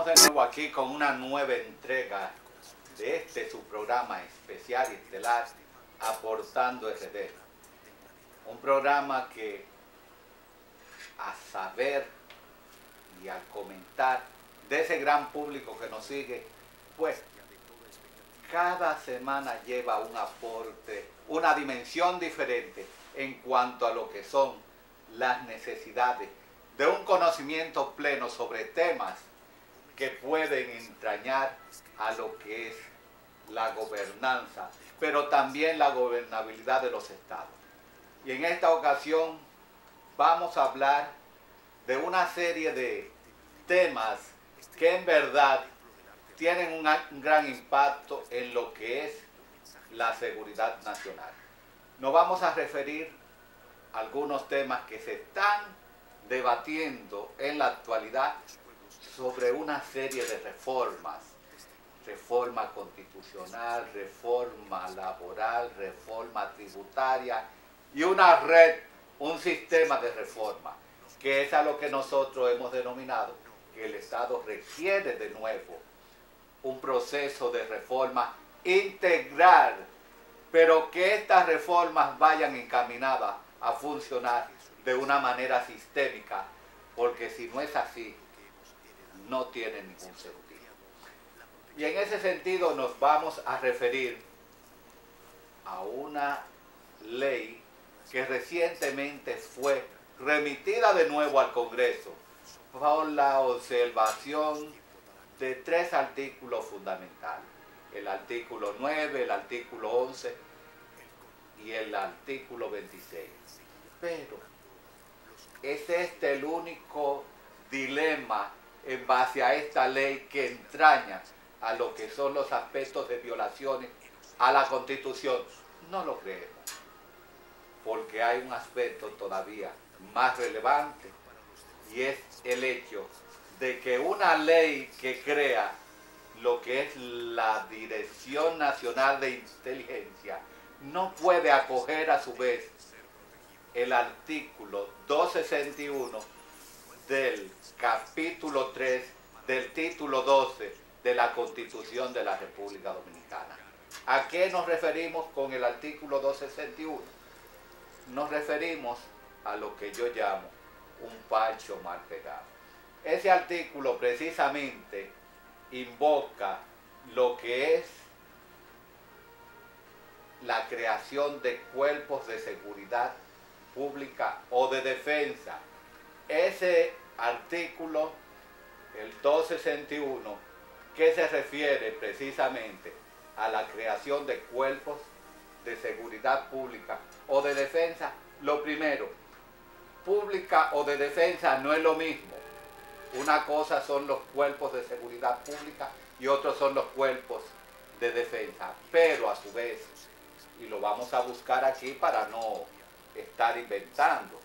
de nuevo aquí con una nueva entrega de su programa especial y estelar Aportando RD. Un programa que a saber y al comentar de ese gran público que nos sigue, pues cada semana lleva un aporte, una dimensión diferente en cuanto a lo que son las necesidades de un conocimiento pleno sobre temas que pueden entrañar a lo que es la gobernanza, pero también la gobernabilidad de los estados. Y en esta ocasión vamos a hablar de una serie de temas que en verdad tienen un gran impacto en lo que es la seguridad nacional. Nos vamos a referir a algunos temas que se están debatiendo en la actualidad sobre una serie de reformas, reforma constitucional, reforma laboral, reforma tributaria y una red, un sistema de reforma, que es a lo que nosotros hemos denominado que el Estado requiere de nuevo un proceso de reforma integral, pero que estas reformas vayan encaminadas a funcionar de una manera sistémica, porque si no es así, no tiene ningún sentido. Y en ese sentido nos vamos a referir a una ley que recientemente fue remitida de nuevo al Congreso por la observación de 3 artículos fundamentales: el artículo 9, el artículo 11 y el artículo 26. Pero ¿es este el único dilema en base a esta ley que entraña a lo que son los aspectos de violaciones a la Constitución? No lo creemos, porque hay un aspecto todavía más relevante, y es el hecho de que una ley que crea lo que es la Dirección Nacional de Inteligencia no puede acoger a su vez el artículo 261 del capítulo 3 del título 12 de la Constitución de la República Dominicana. ¿A qué nos referimos con el artículo 261? Nos referimos a lo que yo llamo un parcho mal pegado. Ese artículo precisamente invoca lo que es la creación de cuerpos de seguridad pública o de defensa. Ese artículo, el 261, que se refiere precisamente a la creación de cuerpos de seguridad pública o de defensa. Lo primero, pública o de defensa no es lo mismo. Una cosa son los cuerpos de seguridad pública y otros son los cuerpos de defensa. Pero a su vez, y lo vamos a buscar aquí para no estar inventando,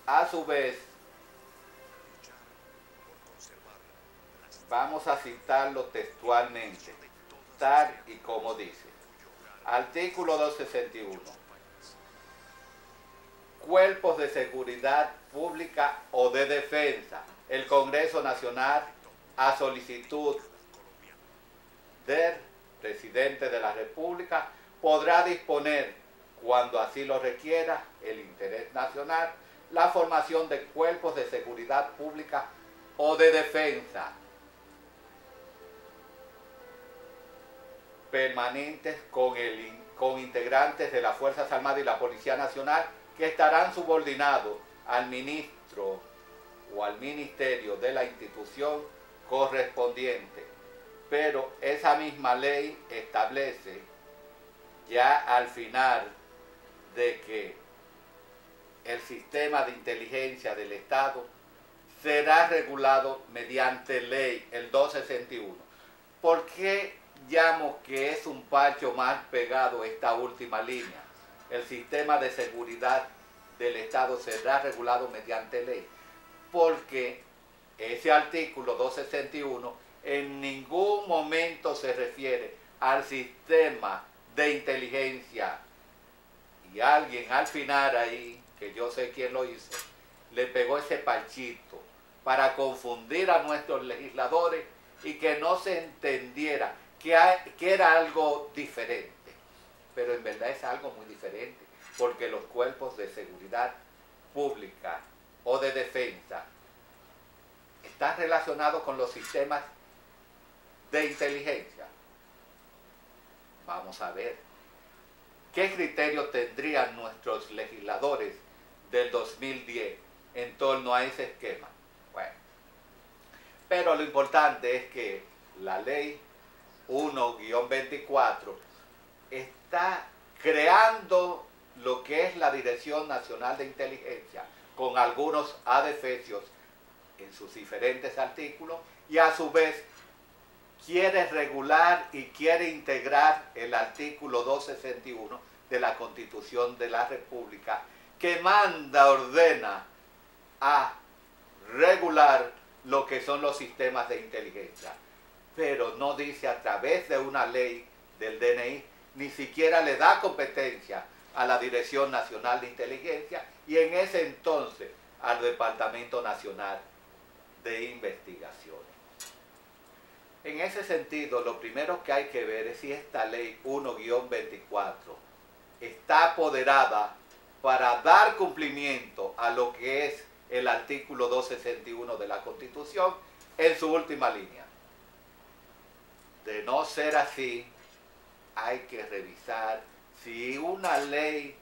a su vez, vamos a citarlo textualmente, tal y como dice. Artículo 261. Cuerpos de seguridad pública o de defensa. El Congreso Nacional, a solicitud del presidente de la República, podrá disponer, cuando así lo requiera el interés nacional, la formación de cuerpos de seguridad pública o de defensa permanentes con integrantes de las Fuerzas Armadas y la Policía Nacional, que estarán subordinados al ministro o al ministerio de la institución correspondiente. Pero esa misma ley establece ya al final de que el sistema de inteligencia del Estado será regulado mediante ley, el 261. ¿Por qué llamo que es un parcho mal pegado esta última línea? El sistema de seguridad del Estado será regulado mediante ley, porque ese artículo 261 en ningún momento se refiere al sistema de inteligencia. Y alguien al final ahí, que yo sé quién lo hizo, le pegó ese parchito para confundir a nuestros legisladores y que no se entendiera que era algo diferente. Pero en verdad es algo muy diferente, porque los cuerpos de seguridad pública o de defensa están relacionados con los sistemas de inteligencia. Vamos a ver qué criterio tendrían nuestros legisladores del 2010 en torno a ese esquema. Bueno, pero lo importante es que la ley 1-24 está creando lo que es la Dirección Nacional de Inteligencia, con algunos adefesios en sus diferentes artículos, y a su vez quiere regular y quiere integrar el artículo 261 de la Constitución de la República, que ordena a regular lo que son los sistemas de inteligencia, pero no dice a través de una ley del DNI, ni siquiera le da competencia a la Dirección Nacional de Inteligencia y en ese entonces al Departamento Nacional de Investigaciones. En ese sentido, lo primero que hay que ver es si esta ley 1-24 está apoderada para dar cumplimiento a lo que es el artículo 261 de la Constitución en su última línea. De no ser así, hay que revisar si una ley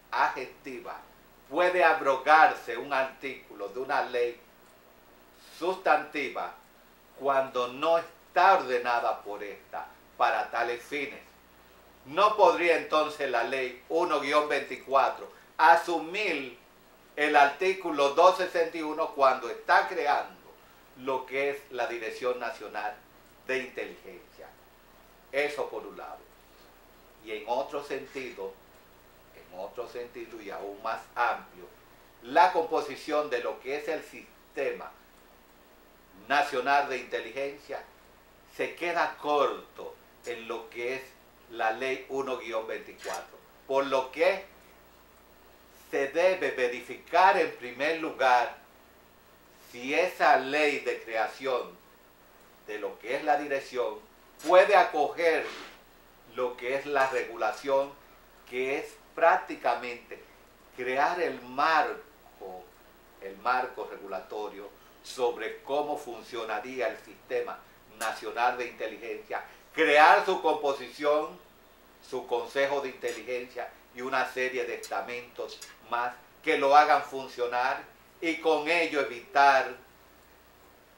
adjetiva puede abrogarse un artículo de una ley sustantiva cuando no está ordenada por esta para tales fines. No podría entonces la ley 1-24 asumir el artículo 261 cuando está creando lo que es la Dirección Nacional de Inteligencia. Eso por un lado. Y en otro sentido y aún más amplio, la composición de lo que es el Sistema Nacional de Inteligencia se queda corto en lo que es la ley 1-24, por lo que se debe verificar en primer lugar si esa ley de creación de lo que es la dirección puede acoger lo que es la regulación, que es prácticamente crear el marco regulatorio sobre cómo funcionaría el Sistema Nacional de Inteligencia, crear su composición, su Consejo de Inteligencia y una serie de estamentos más que lo hagan funcionar y con ello evitar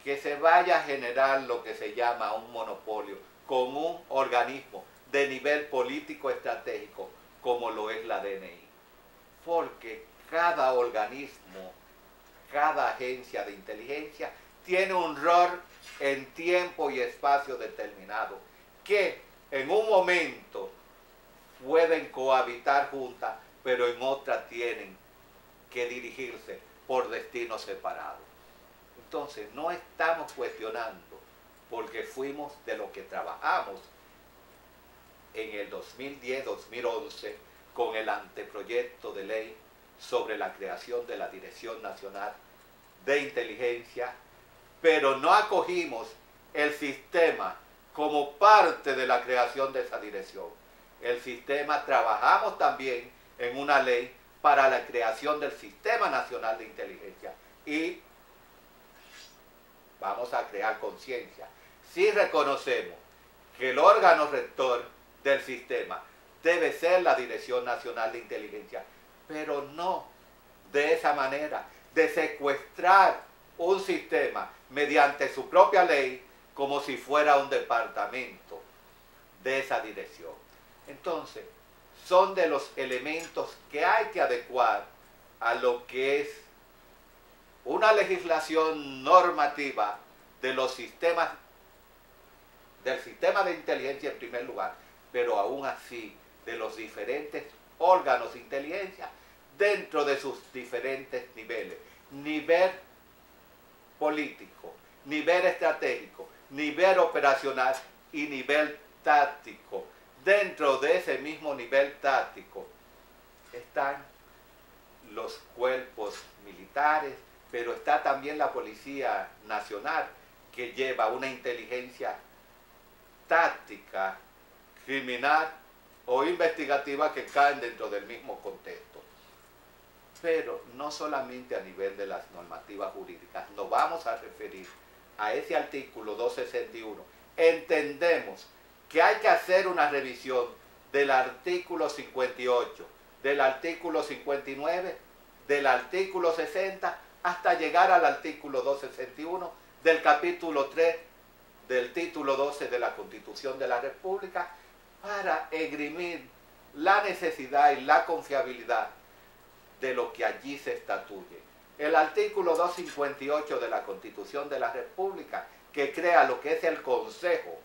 que se vaya a generar lo que se llama un monopolio con un organismo de nivel político estratégico como lo es la DNI. Porque cada organismo, cada agencia de inteligencia tiene un rol en tiempo y espacio determinado que en un momento pueden cohabitar juntas, pero en otra tienen que dirigirse por destinos separados. Entonces, no estamos cuestionando, porque fuimos de lo que trabajamos en el 2010-2011 con el anteproyecto de ley sobre la creación de la Dirección Nacional de Inteligencia, pero no acogimos el sistema como parte de la creación de esa dirección. El sistema, trabajamos también en una ley para la creación del Sistema Nacional de Inteligencia y vamos a crear conciencia. Si reconocemos que el órgano rector del sistema debe ser la Dirección Nacional de Inteligencia, pero no de esa manera, de secuestrar un sistema mediante su propia ley como si fuera un departamento de esa dirección. Entonces, son de los elementos que hay que adecuar a lo que es una legislación normativa de los sistemas, del sistema de inteligencia en primer lugar, pero aún así de los diferentes órganos de inteligencia dentro de sus diferentes niveles. Nivel político, nivel estratégico, nivel operacional y nivel táctico. Dentro de ese mismo nivel táctico están los cuerpos militares, pero está también la Policía Nacional, que lleva una inteligencia táctica, criminal o investigativa que caen dentro del mismo contexto. Pero no solamente a nivel de las normativas jurídicas, nos vamos a referir a ese artículo 261. Entendemos que hay que hacer una revisión del artículo 58, del artículo 59, del artículo 60, hasta llegar al artículo 261 del capítulo 3 del título 12 de la Constitución de la República, para esgrimir la necesidad y la confiabilidad de lo que allí se estatuye. El artículo 258 de la Constitución de la República, que crea lo que es el Consejo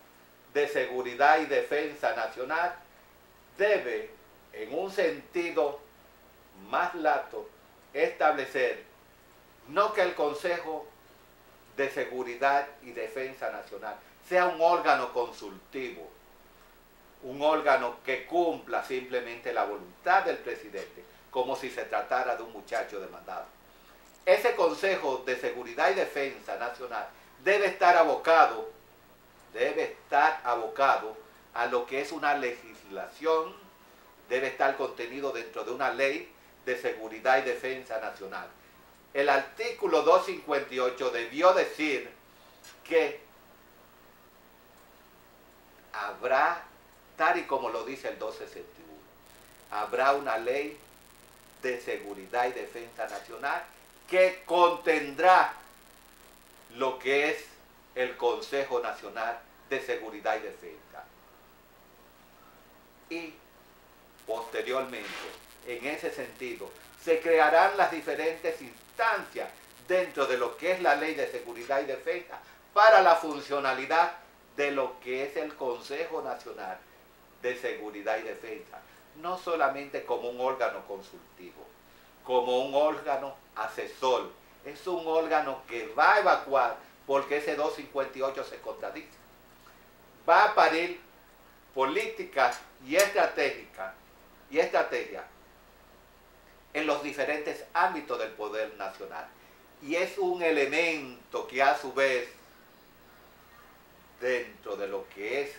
de Seguridad y Defensa Nacional, debe, en un sentido más lato, establecer no que el Consejo de Seguridad y Defensa Nacional sea un órgano consultivo, un órgano que cumpla simplemente la voluntad del presidente, como si se tratara de un muchacho demandado. Ese Consejo de Seguridad y Defensa Nacional debe estar abocado a lo que es una legislación, debe estar contenido dentro de una ley de seguridad y defensa nacional. El artículo 258 debió decir que habrá, tal y como lo dice el 261, habrá una ley de seguridad y defensa nacional que contendrá lo que es el Consejo Nacional de Seguridad y Defensa. Y posteriormente, en ese sentido, se crearán las diferentes instancias dentro de lo que es la Ley de Seguridad y Defensa para la funcionalidad de lo que es el Consejo Nacional de Seguridad y Defensa, no solamente como un órgano consultivo, como un órgano asesor. Es un órgano que va a evacuar, porque ese 258 se contradice. Va a parir políticas y estrategias en los diferentes ámbitos del poder nacional. Y es un elemento que a su vez, dentro de lo que es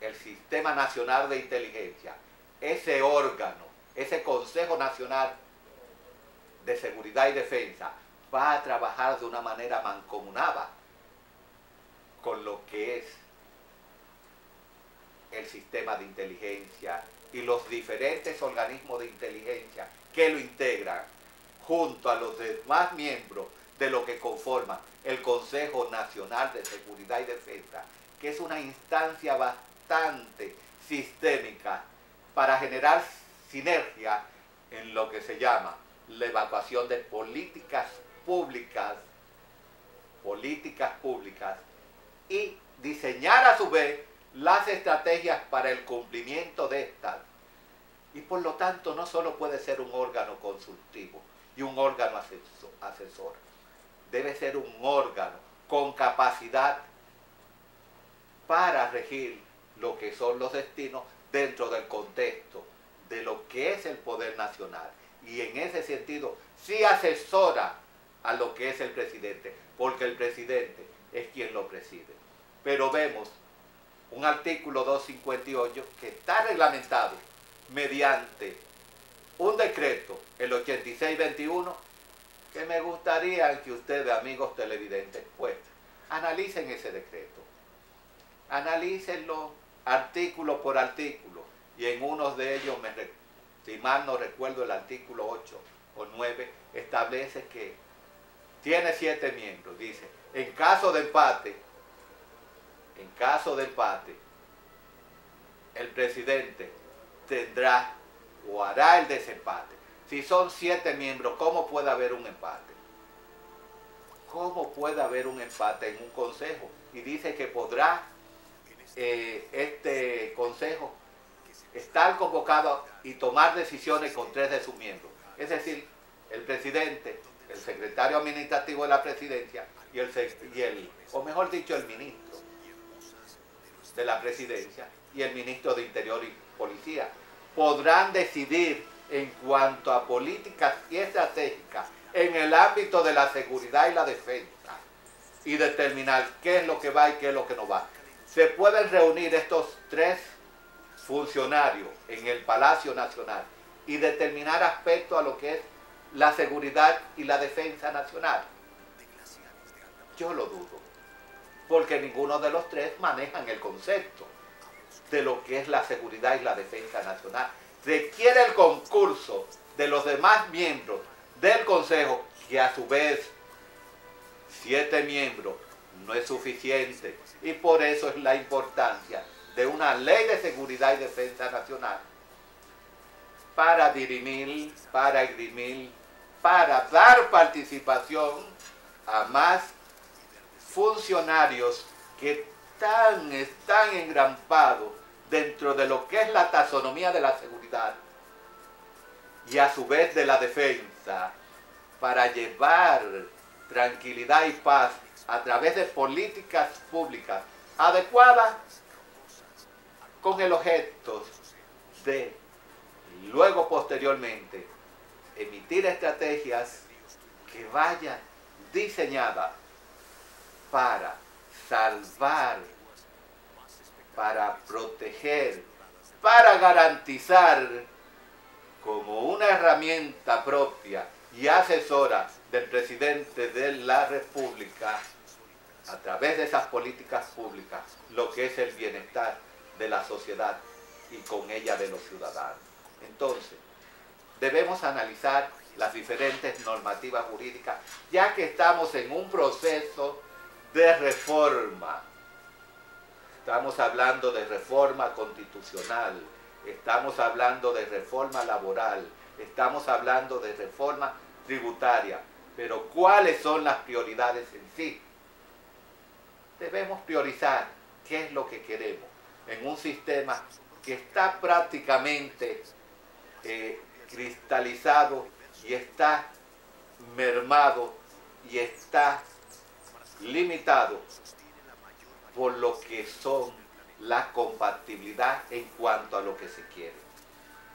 el Sistema Nacional de Inteligencia, ese órgano, ese Consejo Nacional de Seguridad y Defensa, va a trabajar de una manera mancomunada con lo que es el sistema de inteligencia y los diferentes organismos de inteligencia que lo integran, junto a los demás miembros de lo que conforma el Consejo Nacional de Seguridad y Defensa, que es una instancia bastante sistémica para generar sinergia en lo que se llama la evacuación de políticas públicas y diseñar a su vez las estrategias para el cumplimiento de estas. Y por lo tanto no solo puede ser un órgano consultivo y un órgano asesor, debe ser un órgano con capacidad para regir lo que son los destinos dentro del contexto de lo que es el poder nacional. Y en ese sentido sí asesora a lo que es el presidente, porque el presidente es quien lo preside. Pero vemos un artículo 258 que está reglamentado mediante un decreto, el 8621, que me gustaría que ustedes, amigos televidentes, pues analicen ese decreto. Analícenlo artículo por artículo, y en unos de ellos, si mal no recuerdo, el artículo 8 o 9 establece que tiene 7 miembros. Dice, en caso de empate, el presidente tendrá o hará el desempate. Si son 7 miembros, ¿cómo puede haber un empate? ¿Cómo puede haber un empate en un consejo? Y dice que podrá este consejo estar convocado y tomar decisiones con 3 de sus miembros. Es decir, el presidente, el secretario administrativo de la presidencia o mejor dicho, el ministro de la presidencia y el ministro de Interior y Policía podrán decidir en cuanto a políticas y estratégicas en el ámbito de la seguridad y la defensa y determinar qué es lo que va y qué es lo que no va. Se pueden reunir estos tres funcionarios en el Palacio Nacional y determinar aspectos a lo que es la seguridad y la defensa nacional. Yo lo dudo, porque ninguno de los tres manejan el concepto de lo que es la seguridad y la defensa nacional. Requiere el concurso de los demás miembros del Consejo, que a su vez 7 miembros no es suficiente, y por eso es la importancia de una ley de seguridad y defensa nacional para dirimir, para dar participación a más funcionarios que están engrampados dentro de lo que es la taxonomía de la seguridad y a su vez de la defensa, para llevar tranquilidad y paz a través de políticas públicas adecuadas con el objeto de luego posteriormente emitir estrategias que vayan diseñadas para salvar, para proteger, para garantizar como una herramienta propia y asesora del presidente de la República a través de esas políticas públicas lo que es el bienestar de la sociedad y con ella de los ciudadanos. Entonces, debemos analizar las diferentes normativas jurídicas, ya que estamos en un proceso de reforma. Estamos hablando de reforma constitucional, estamos hablando de reforma laboral, estamos hablando de reforma tributaria, pero ¿cuáles son las prioridades en sí? Debemos priorizar qué es lo que queremos en un sistema que está prácticamente cristalizado y está mermado y está limitado por lo que son la compatibilidad en cuanto a lo que se quiere.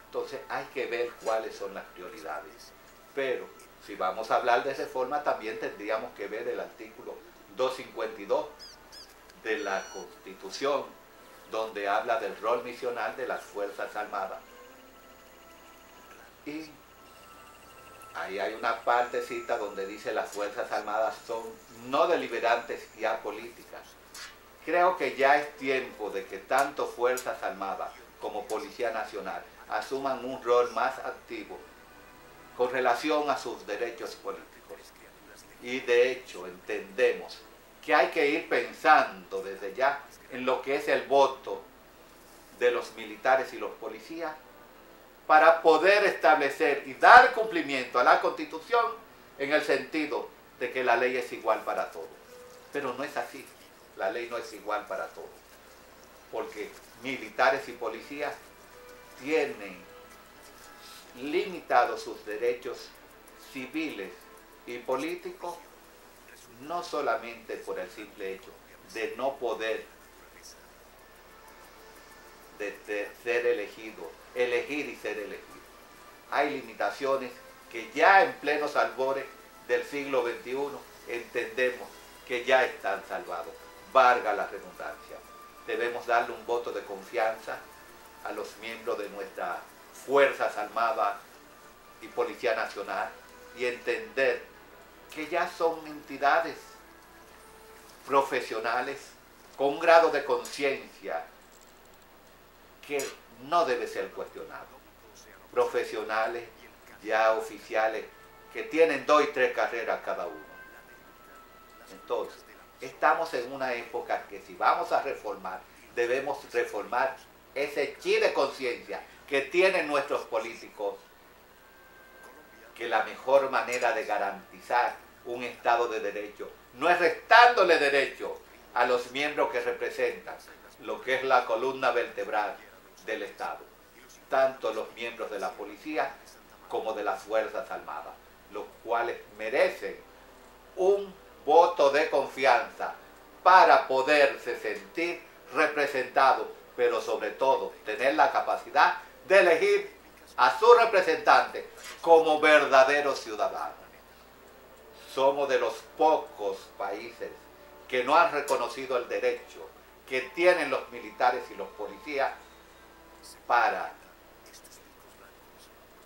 Entonces hay que ver cuáles son las prioridades. Pero si vamos a hablar de reforma, también tendríamos que ver el artículo 252 de la Constitución, donde habla del rol misional de las Fuerzas Armadas. Y ahí hay una partecita donde dice las Fuerzas Armadas son no deliberantes y apolíticas. Creo que ya es tiempo de que tanto Fuerzas Armadas como Policía Nacional asuman un rol más activo con relación a sus derechos políticos. Y de hecho entendemos que hay que ir pensando desde ya en lo que es el voto de los militares y los policías para poder establecer y dar cumplimiento a la Constitución en el sentido de que la ley es igual para todos. Pero no es así, la ley no es igual para todos, porque militares y policías tienen limitados sus derechos civiles y políticos, no solamente por el simple hecho de no poder de ser elegido, elegir y ser elegido. Hay limitaciones que ya en plenos albores del siglo XXI entendemos que ya están salvados. Valga la redundancia. Debemos darle un voto de confianza a los miembros de nuestras Fuerzas Armadas y Policía Nacional y entender que ya son entidades profesionales con un grado de conciencia que no debe ser cuestionado. Profesionales, ya oficiales, que tienen 2 y 3 carreras cada uno. Entonces, estamos en una época que si vamos a reformar, debemos reformar ese chi de conciencia que tienen nuestros políticos, que la mejor manera de garantizar un Estado de Derecho no es restándole derecho a los miembros que representan lo que es la columna vertebral del Estado, tanto los miembros de la policía como de las Fuerzas Armadas, los cuales merecen un voto de confianza para poderse sentir representados, pero sobre todo tener la capacidad de elegir a su representante como verdaderos ciudadanos. somos de los pocos países que no han reconocido el derecho que tienen los militares y los policías para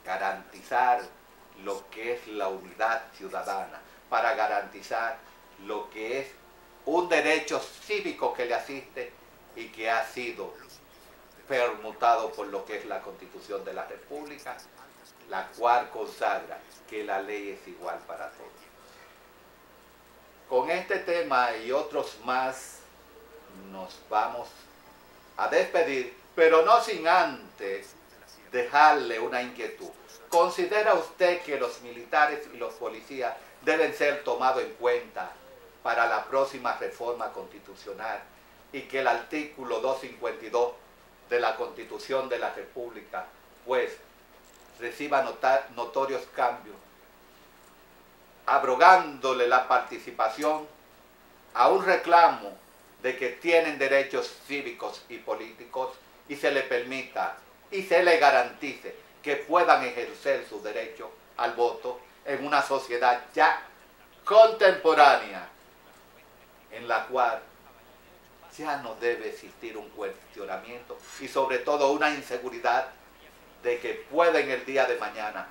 garantizar lo que es la unidad ciudadana, para garantizar lo que es un derecho cívico que le asiste y que ha sido permutado por lo que es la Constitución de la República, la cual consagra que la ley es igual para todos. Con este tema y otros más nos vamos a despedir, pero no sin antes dejarle una inquietud. ¿Considera usted que los militares y los policías deben ser tomados en cuenta para la próxima reforma constitucional y que el artículo 252 de la Constitución de la República pues reciba notorios cambios, abrogándole la participación a un reclamo de que tienen derechos cívicos y políticos y se le permita y se le garantice que puedan ejercer su derecho al voto en una sociedad ya contemporánea en la cual ya no debe existir un cuestionamiento y sobre todo una inseguridad de que pueda en el día de mañana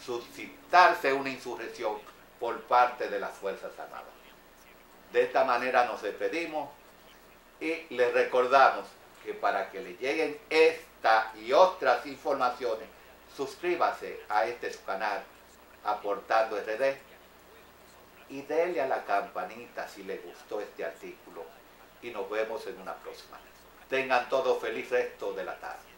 suscitarse una insurrección por parte de las Fuerzas Armadas. De esta manera nos despedimos y les recordamos que para que le lleguen esta y otras informaciones, suscríbase a este su canal Aportando RD y denle a la campanita si les gustó este artículo y nos vemos en una próxima. Tengan todos feliz resto de la tarde.